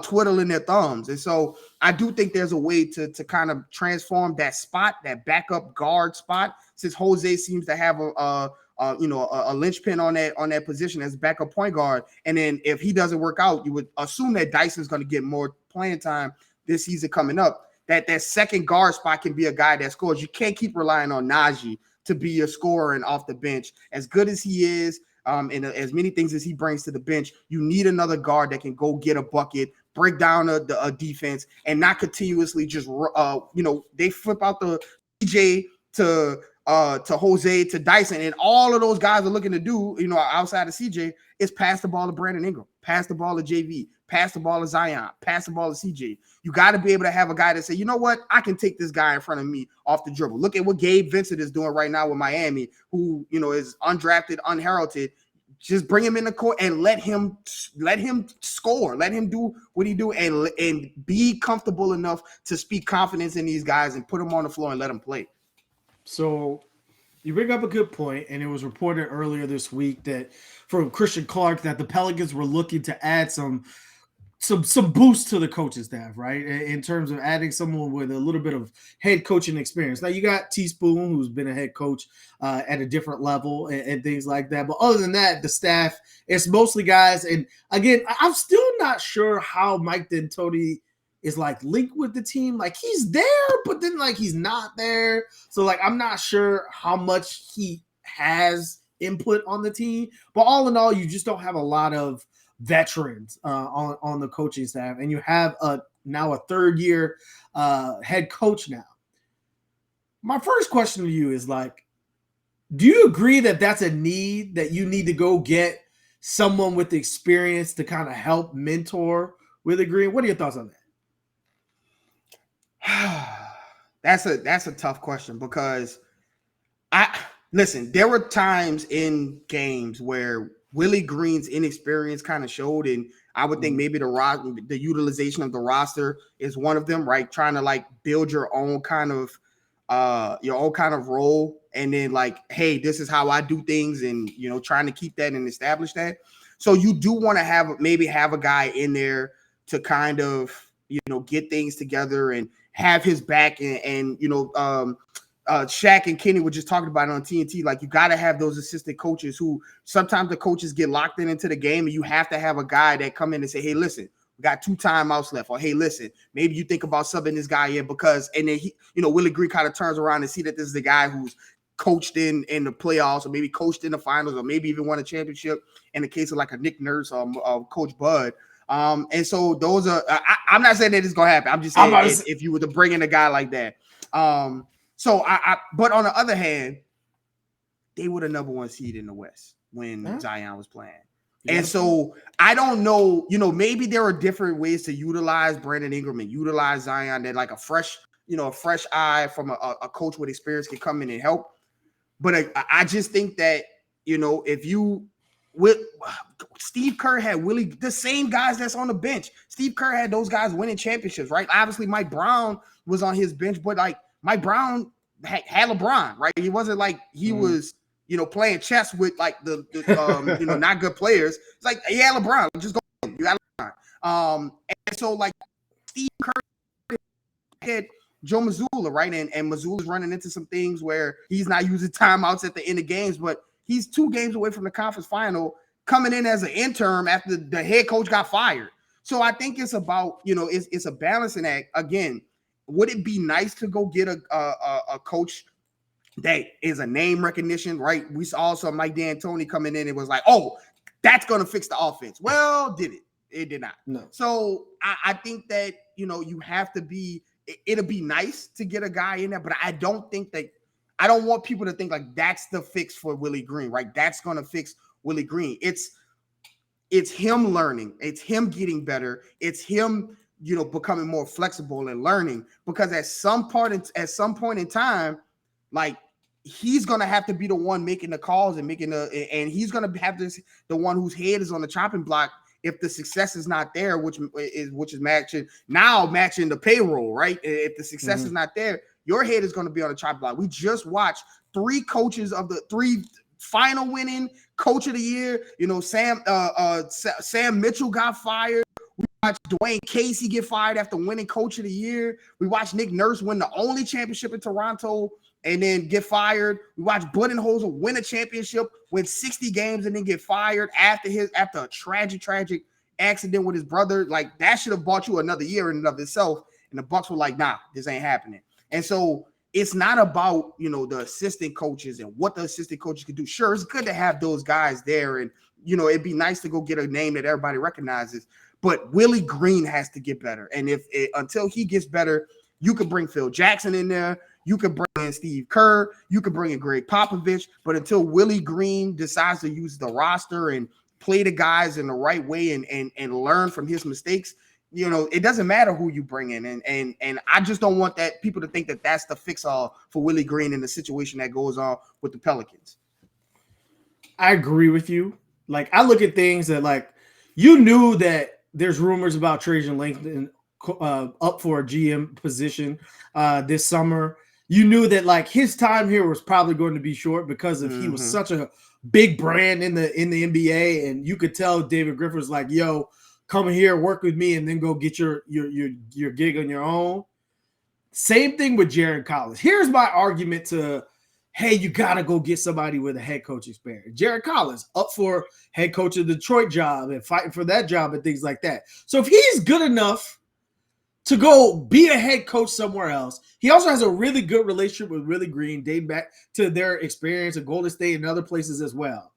C: twiddling their thumbs. And so I do think there's a way to kind of transform that spot, that backup guard spot, since Jose seems to have a linchpin on that position as backup point guard. And then if he doesn't work out, you would assume that Dyson's going to get more playing time this season coming up. That second guard spot can be a guy that scores. You can't keep relying on Najee to be a scorer and off the bench. As good as he is, and as many things as he brings to the bench, you need another guard that can go get a bucket, break down a defense, and not continuously just they flip out the DJ to Jose to Dyson, and all of those guys are looking to do, outside of CJ, is pass the ball to Brandon Ingram, pass the ball to JV, pass the ball to Zion, pass the ball to CJ. You got to be able to have a guy that say, you know what, I can take this guy in front of me off the dribble. Look at what Gabe Vincent is doing right now with Miami, who, is undrafted, unheralded. Just bring him in the court and let him score, let him do what he do, and be comfortable enough to speak confidence in these guys and put them on the floor and let them play.
B: So you bring up a good point, and it was reported earlier this week that from Christian Clark that the Pelicans were looking to add some boost to the coaching staff, right? In terms of adding someone with a little bit of head coaching experience. Now you got Teaspoon, who's been a head coach at a different level and things like that. But other than that, the staff, it's mostly guys. And again, I'm still not sure how Mike D'Antoni is like linked with the team. Like he's there, but then like he's not there. So like I'm not sure how much he has input on the team. But all in all, you just don't have a lot of veterans on the coaching staff, and you have now a third year head coach now. My first question to you is like, do you agree that that's a need, that you need to go get someone with experience to kind of help mentor Willie Green? What are your thoughts on
C: that? That's a tough question, because listen, there were times in games where Willie Green's inexperience kind of showed, and I would think maybe the utilization of the roster is one of them, right? Trying to like build your own kind of role, and then like, hey, this is how I do things, and trying to keep that and establish that. So you do want to have a guy in there to kind of get things together and have his back, and Shaq and Kenny were just talking about it on TNT. Like, you got to have those assistant coaches who sometimes the coaches get locked into the game, and you have to have a guy that come in and say, hey, listen, we got 2 timeouts left. Or, hey, listen, maybe you think about subbing this guy in, because, and then Willie Green kind of turns around and see that this is the guy who's coached in the playoffs, or maybe coached in the finals, or maybe even won a championship in the case of like a Nick Nurse or Coach Bud. And so those are, I'm not saying that it's going to happen. I'm just saying if you were to bring in a guy like that. But on the other hand, they were the number 1 seed in the West when Zion was playing. Yeah. And so I don't know, maybe there are different ways to utilize Brandon Ingram and utilize Zion, that like a fresh eye from a coach with experience can come in and help. But I just think that, if you with Steve Kerr had Willie, the same guys that's on the bench. Steve Kerr had those guys winning championships, right? Obviously, Mike Brown was on his bench, but like Mike Brown had LeBron, right? He wasn't like he was, playing chess with like the not good players. It's like, yeah, LeBron, just go. You got LeBron. And so like Steve Kerr had Joe Mazzulla, right? And Mazzulla's running into some things where he's not using timeouts at the end of games, but he's 2 games away from the conference final, coming in as an interim after the head coach got fired. So I think it's about, it's a balancing act. Again, would it be nice to go get a coach that is a name recognition, right? We saw Mike D'Antoni coming in and was like, oh, that's going to fix the offense. Well, did it? It did not.
B: No.
C: So I think that, you have to be, it'll be nice to get a guy in there, but I don't want people to think like that's the fix for Willie Green, right? That's going to fix Willie Green. It's him learning. It's him getting better. It's him, becoming more flexible and learning, because at some point in time, like, he's going to have to be the one making the calls and and he's going to have the one whose head is on the chopping block if the success is not there, which is matching the payroll, right? If the success is not there, your head is going to be on the chopping block. We just watched 3 coaches of the 3 final winning coach of the year. Sam Mitchell got fired. We watched Dwayne Casey get fired after winning coach of the year. We watched Nick Nurse win the only championship in Toronto and then get fired. We watched Budenholzer win a championship, win 60 games, and then get fired after a tragic accident with his brother. Like, that should have bought you another year in and of itself. And the Bucks were like, nah, this ain't happening. And so it's not about, the assistant coaches and what the assistant coaches can do. Sure, it's good to have those guys there, and, it'd be nice to go get a name that everybody recognizes. But Willie Green has to get better. And until he gets better, you could bring Phil Jackson in there. You could bring in Steve Kerr. You could bring in Greg Popovich. But until Willie Green decides to use the roster and play the guys in the right way and learn from his mistakes, it doesn't matter who you bring in. And I just don't want people to think that that's the fix-all for Willie Green in the situation that goes on with the Pelicans.
B: I agree with you. Like, I look at things that, like, you knew that there's rumors about Trajan Langdon up for a GM position this summer. You knew that, like, his time here was probably going to be short because he was such a big brand in the NBA, and you could tell David Griffin was like, yo, come here, work with me, and then go get your gig on your own. Same thing with Jared Collins. Here's my argument to, hey, you got to go get somebody with a head coach experience. Jared Collins up for head coach of the Detroit job and fighting for that job and things like that. So if he's good enough to go be a head coach somewhere else. He also has a really good relationship with Willie Green, dating back to their experience at Golden State and other places as well.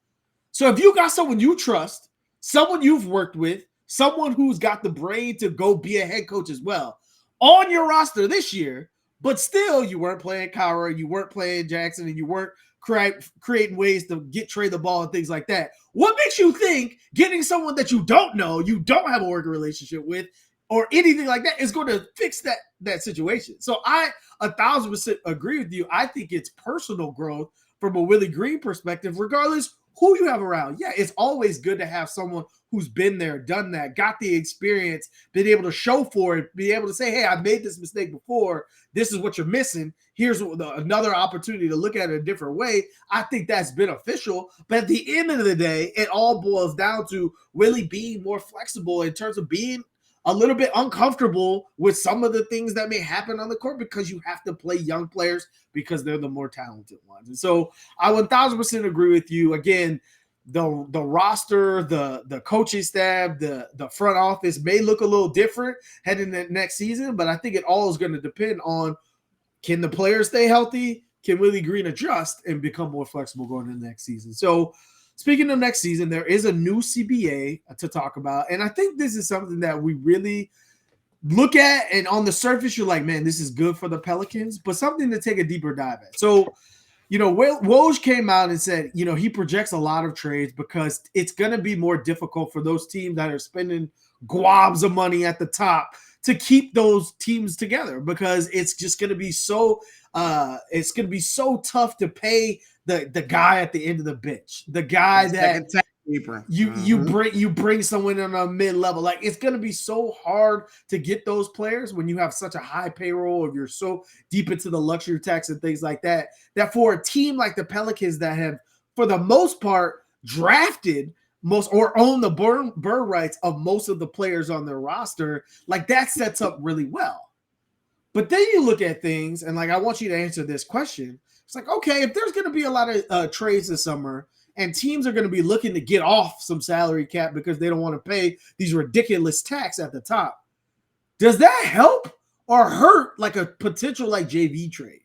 B: So if you got someone you trust, someone you've worked with, someone who's got the brain to go be a head coach as well on your roster this year, but still you weren't playing Cowher, you weren't playing Jackson, and you weren't creating ways to trade the ball and things like that. What makes you think getting someone that you don't know, you don't have a working relationship with, or anything like that is going to fix that situation? So I 1,000% agree with you. I think it's personal growth from a Willie Green perspective, regardless who you have around. Yeah, it's always good to have someone who's been there, done that, got the experience, been able to show for it, be able to say, hey, I made this mistake before. This is what you're missing. Here's another opportunity to look at it a different way. I think that's beneficial. But at the end of the day, it all boils down to Willie being more flexible in terms of being a little bit uncomfortable with some of the things that may happen on the court, because you have to play young players because they're the more talented ones. And so I 1,000% agree with you. Again, the roster, the coaching staff, the front office may look a little different heading into next season, but I think it all is going to depend on, can the players stay healthy? Can Willie Green adjust and become more flexible going into the next season? So speaking of next season, there is a new CBA to talk about. And I think this is something that we really look at, and on the surface, you're like, man, this is good for the Pelicans, but something to take a deeper dive at. So, Woj came out and said, he projects a lot of trades because it's going to be more difficult for those teams that are spending globs of money at the top to keep those teams together, because it's just going to be so tough to pay the guy at the end of the bench, the guy that you bring someone in a mid-level. Like, it's going to be so hard to get those players when you have such a high payroll, or you're so deep into the luxury tax and things like that, that for a team like the Pelicans that have, for the most part, drafted most or own the bird rights of most of the players on their roster, like, that sets up really well. But then you look at things, and like, I want you to answer this question. It's like, okay, if there's going to be a lot of trades this summer, and teams are going to be looking to get off some salary cap because they don't want to pay these ridiculous tax at the top, does that help or hurt like a potential like JV trade?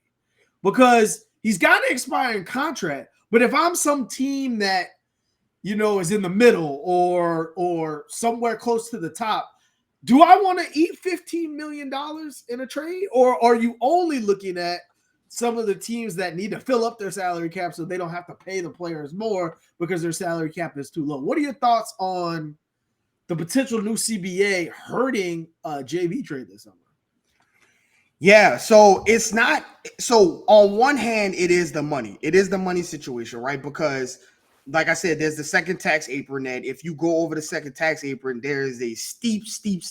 B: Because he's got an expiring contract, but if I'm some team that, is in the middle or somewhere close to the top, do I want to eat $15 million in a trade? Or are you only looking at some of the teams that need to fill up their salary cap so they don't have to pay the players more because their salary cap is too low? What are your thoughts on the potential new CBA hurting JV trade this summer?
C: Yeah, so it's not. So on one hand, it is the money. It is the money situation, right? Because, like I said, there's the second tax apron that if you go over the second tax apron, there is a steep.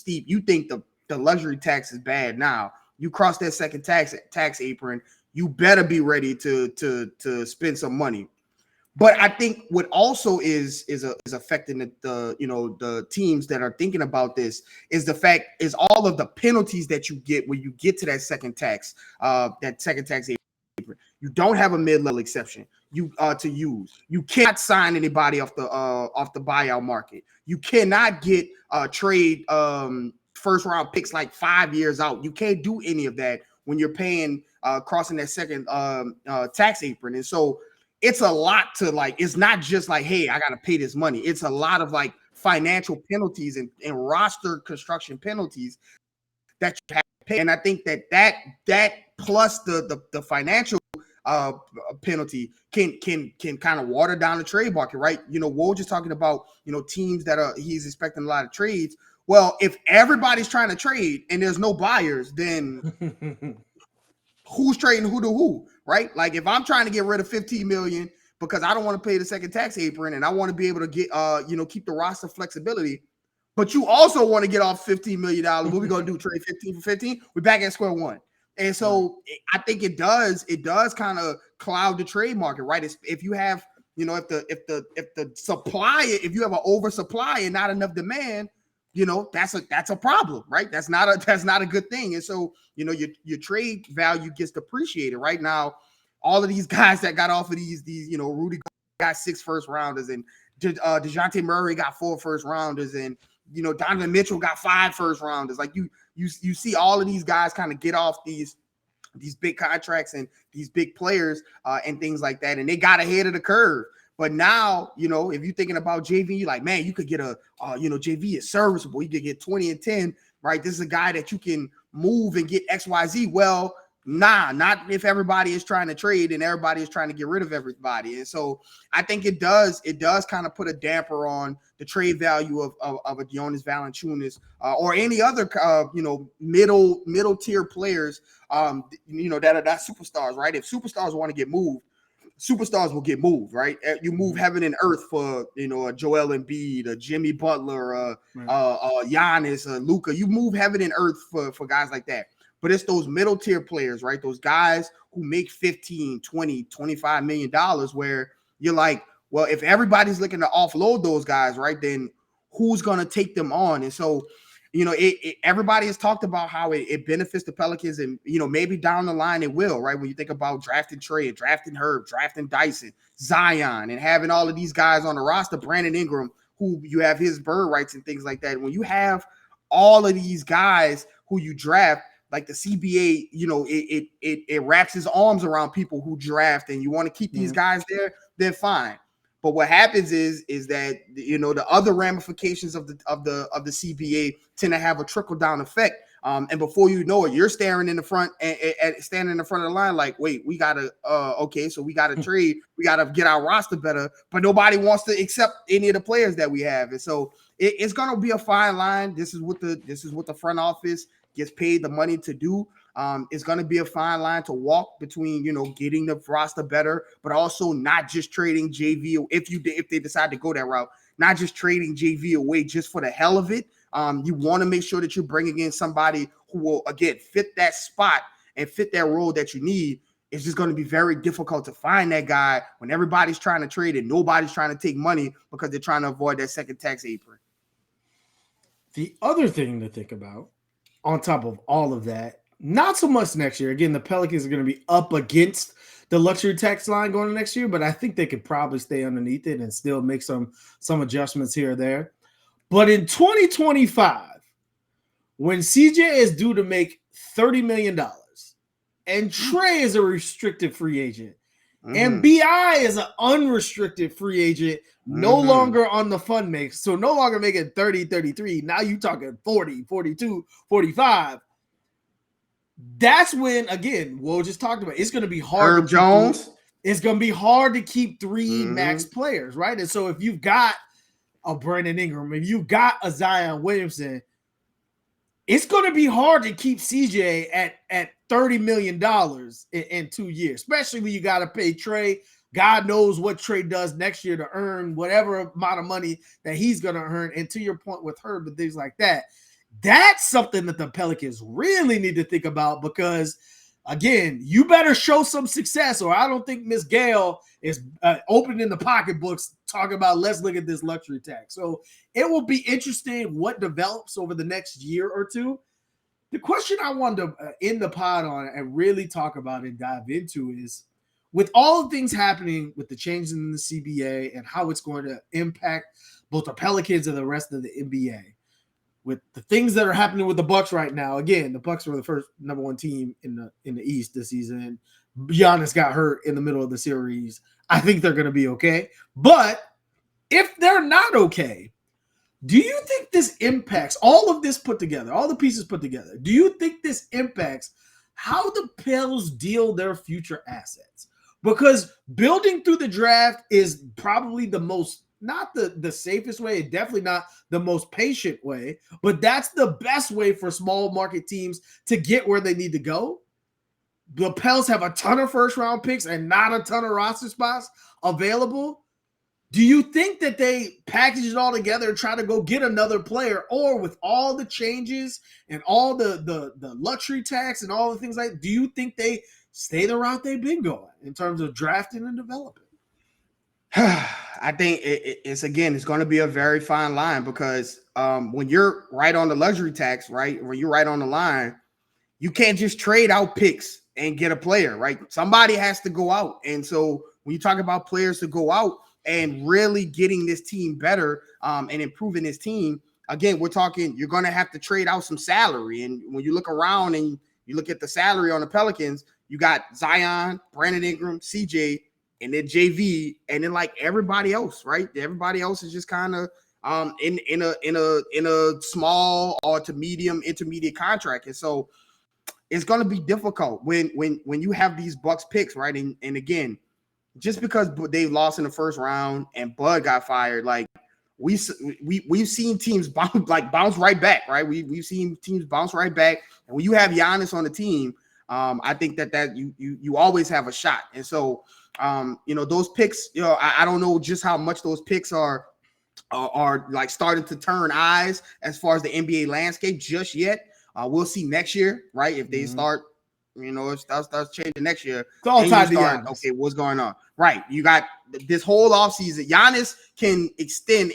C: You think the luxury tax is bad. Now you cross that second tax apron, you better be ready to spend some money. But I think what also is affecting the teams that are thinking about this is the fact is all of the penalties that you get when you get to that second tax apron. You don't have a mid-level exception to use. You can't sign anybody off the buyout market. You cannot get trade first round picks like 5 years out. You can't do any of that when you're paying crossing that second tax apron. And so it's a lot to, like, it's not just like, hey, I got to pay this money. It's a lot of like financial penalties and roster construction penalties that you have to pay. And I think that plus the financial penalty can kind of water down the trade market, right? Woj is talking about, teams that he's expecting a lot of trades. Well, if everybody's trying to trade and there's no buyers, then who's trading who to who, right? Like, if I'm trying to get rid of $15 million because I don't want to pay the second tax apron and I want to be able to get, keep the roster flexibility, but you also want to get off $15 million, what we going to do? Trade 15 for 15? We're back at square one. And so I think it does kind of cloud the trade market, right? If you have, if the supply, if you have an oversupply and not enough demand, that's a problem, right? That's not a good thing. And so, your trade value gets depreciated. Right now, all of these guys that got off of these, Rudy got 6 first rounders, and DeJounte Murray got 4 first rounders, and Donovan Mitchell got 5 first rounders. Like, you see all of these guys kind of get off these big contracts and these big players and things like that, and they got ahead of the curve. But now, if you're thinking about JV, you're like, man, you could get JV is serviceable. You could get 20 and 10, right? This is a guy that you can move and get XYZ. Well, not if everybody is trying to trade and everybody is trying to get rid of everybody. And so I think it does kind of put a damper on the trade value of a Jonas Valanciunas or any other, middle tier players, that are not superstars, right? If superstars want to get moved, superstars will get moved, right? You move heaven and earth for, a Joel Embiid, a Jimmy Butler, Giannis, Luka. You move heaven and earth for guys like that. But it's those middle tier players, right? Those guys who make 15, 20, $25 million where you're like, well, if everybody's looking to offload those guys, right, then who's going to take them on? And so, everybody has talked about how it benefits the Pelicans, and, maybe down the line it will, right? When you think about drafting Trey, drafting Herb, drafting Dyson, Zion, and having all of these guys on the roster, Brandon Ingram, who you have his bird rights and things like that. When you have all of these guys who you draft, like the CBA, it wraps its arms around people who draft, and you want to keep these guys there, then fine. But what happens is that the other ramifications of the CBA tend to have a trickle down effect, and before you know it, you're standing in the front of the line like, wait, we gotta so we gotta trade, we gotta get our roster better, but nobody wants to accept any of the players that we have, and so it's gonna be a fine line. This is what the front office gets paid the money to do. It's going to be a fine line to walk between, getting the roster better, but also not just trading JV. If they decide to go that route, not just trading JV away just for the hell of it. You want to make sure that you're bringing in somebody who will, again, fit that spot and fit that role that you need. It's just going to be very difficult to find that guy when everybody's trying to trade and nobody's trying to take money because they're trying to avoid that second tax apron.
B: The other thing to think about, on top of all of that, not so much next year. Again, the Pelicans are going to be up against the luxury tax line going to next year, but I think they could probably stay underneath it and still make some adjustments here or there. But in 2025, when CJ is due to make $30 million and Trey is a restricted free agent and BI is an unrestricted free agent, no longer on the fund mix, so no longer making 30, 33. Now you're talking 40, 42, 45. That's when, again, Will just talked about, it's going to be hard.
C: Herb Jones.
B: It's going to be hard to keep three max players, right? And so if you've got a Brandon Ingram, if you've got a Zion Williamson, it's going to be hard to keep CJ at $30 million in 2 years, especially when you got to pay Trey. God knows what Trey does next year to earn whatever amount of money that he's going to earn. And to your point with Herb and things like that, that's something that the Pelicans really need to think about because, again, you better show some success or I don't think Miss Gale is opening the pocketbooks talking about let's look at this luxury tax. So it will be interesting what develops over the next year or two. The question I wanted to end the pod on and really talk about and dive into is, with all the things happening with the changes in the CBA and how it's going to impact both the Pelicans and the rest of the NBA, with the things that are happening with the Bucks right now. Again, the Bucks were the first number one team in the East this season. Giannis got hurt in the middle of the series. I think they're going to be okay. But if they're not okay, do you think this impacts all of this put together, all the pieces put together? Do you think this impacts how the Pels deal their future assets? Because building through the draft is probably the most, not the safest way, definitely not the most patient way, but that's the best way for small market teams to get where they need to go. The Pels have a ton of first round picks and not a ton of roster spots available. Do you think that they package it all together and try to go get another player, or with all the changes and all the luxury tax and all the things like that, do you think they stay the route they've been going in terms of drafting and developing?
C: I think it's going to be a very fine line because when you're right on the luxury tax, right, when you're right on the line, you can't just trade out picks and get a player, right? Somebody has to go out. And so when you talk about players to go out and really getting this team better and improving this team, again, we're talking, you're going to have to trade out some salary. And when you look around and you look at the salary on the Pelicans, you got Zion, Brandon Ingram, CJ, and then JV, and then like everybody else, right? Everybody else is just kind of in a small or to medium intermediate contract. And so it's going to be difficult when you have these Bucks picks, right? And again, just because they lost in the first round and Bud got fired, like we've seen teams bounce right back, right? We've seen teams bounce right back, and when you have Giannis on the team, I think that you always have a shot. And so, those picks, I don't know just how much those picks are like starting to turn eyes as far as the NBA landscape just yet. We'll see next year, right? If they start, it starts changing next year.
B: It's all tied to Giannis.
C: Okay, what's going on? Right. You got this whole offseason. Giannis can extend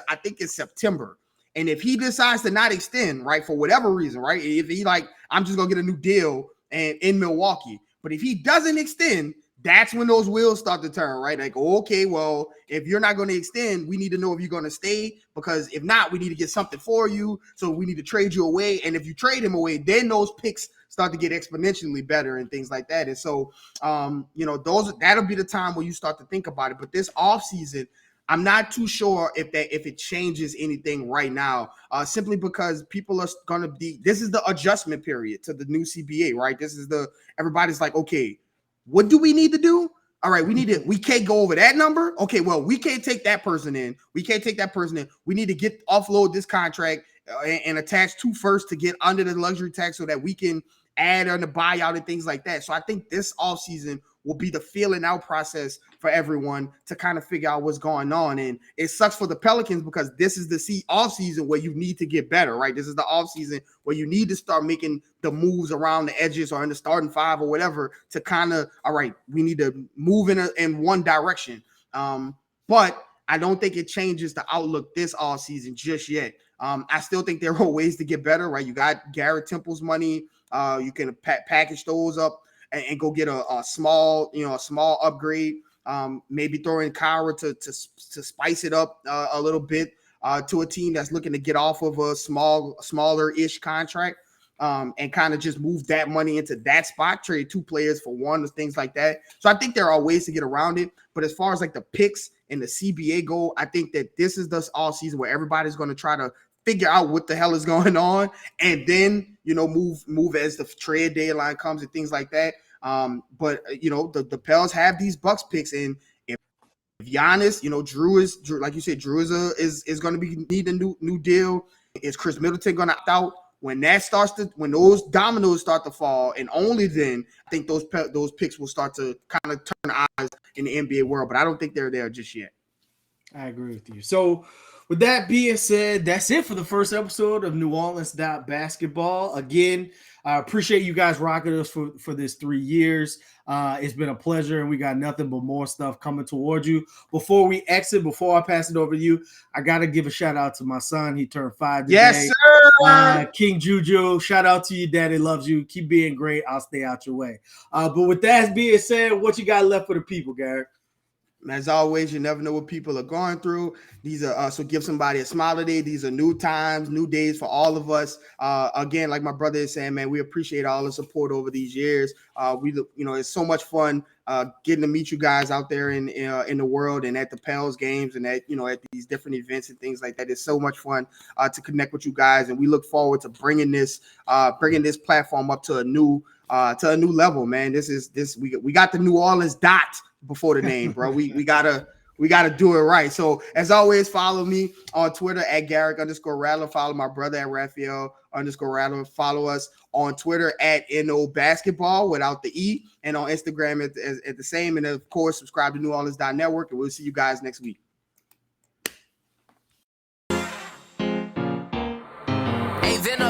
C: I think in September. And if he decides to not extend, right, for whatever reason, right? If he I'm just gonna get a new deal and in Milwaukee. But if he doesn't extend, that's when those wheels start to turn, right? Like, okay, well, if you're not going to extend, we need to know if you're going to stay, because if not, we need to get something for you. So we need to trade you away. And if you trade him away, then those picks start to get exponentially better and things like that. And so, that'll be the time where you start to think about it. But this offseason, I'm not too sure if it changes anything right now, simply because people are going to be, this is the adjustment period to the new CBA, right? Everybody's like, okay, what do we need to do? All right, we can't go over that number. Okay, well, we can't take that person in. We can't take that person in. We need to offload this contract and attach two first to get under the luxury tax so that we can add on the buyout and things like that. So I think this offseason will be the feeling out process for everyone to kind of figure out what's going on. And it sucks for the Pelicans because this is the offseason where you need to get better, right? This is the offseason where you need to start making the moves around the edges or in the starting five or whatever to kind of, all right, we need to move in one direction. But I don't think it changes the outlook this offseason just yet. I still think there are ways to get better, right? You got Garrett Temple's money. You can package those up and go get a small upgrade. Maybe throw in Kyra to spice it up a little bit to a team that's looking to get off of a smaller-ish contract and kind of just move that money into that spot, trade two players for one, or things like that. So I think there are ways to get around it. But as far as like the picks and the CBA go, I think that this is the all season where everybody's going to try to figure out what the hell is going on, and then move as the trade deadline comes and things like that. But the Pels have these Bucks picks, and if Giannis, Drew like you said, Drew is going to be needing a new deal. Is Chris Middleton going to opt out? When those dominoes start to fall, and only then I think those picks will start to kind of turn eyes in the NBA world. But I don't think they're there just yet.
B: I agree with you. So with that being said, that's it for the first episode of New Orleans Basketball. Again, I appreciate you guys rocking us for this 3 years. It's been a pleasure, and we got nothing but more stuff coming towards you. Before I pass it over to you, I got to give a shout out to my son. He turned 5 today.
C: Yes, sir.
B: King Juju, shout out to you. Daddy loves you. Keep being great. I'll stay out your way. But with that being said, what you got left for the people, Garrick?
C: As always, you never know what people are going through. These are so give somebody a smile today. These are new times, new days for all of us. Again, like my brother is saying, man, we appreciate all the support over these years. It's so much fun getting to meet you guys out there in the world and at the Pels games and at these different events and things like that. It's so much fun to connect with you guys, and we look forward to bringing this platform up to a new level, man. We got the New Orleans dot before the name, bro. We gotta do it right. So as always, follow me on Twitter at Garrick_Rattler. Follow my brother at Raphael_Rattler. Follow us on Twitter at NO Basketball without the E, and on Instagram at the same. And of course, subscribe to New Orleans Network, and we'll see you guys next week.
A: Hey, Venom.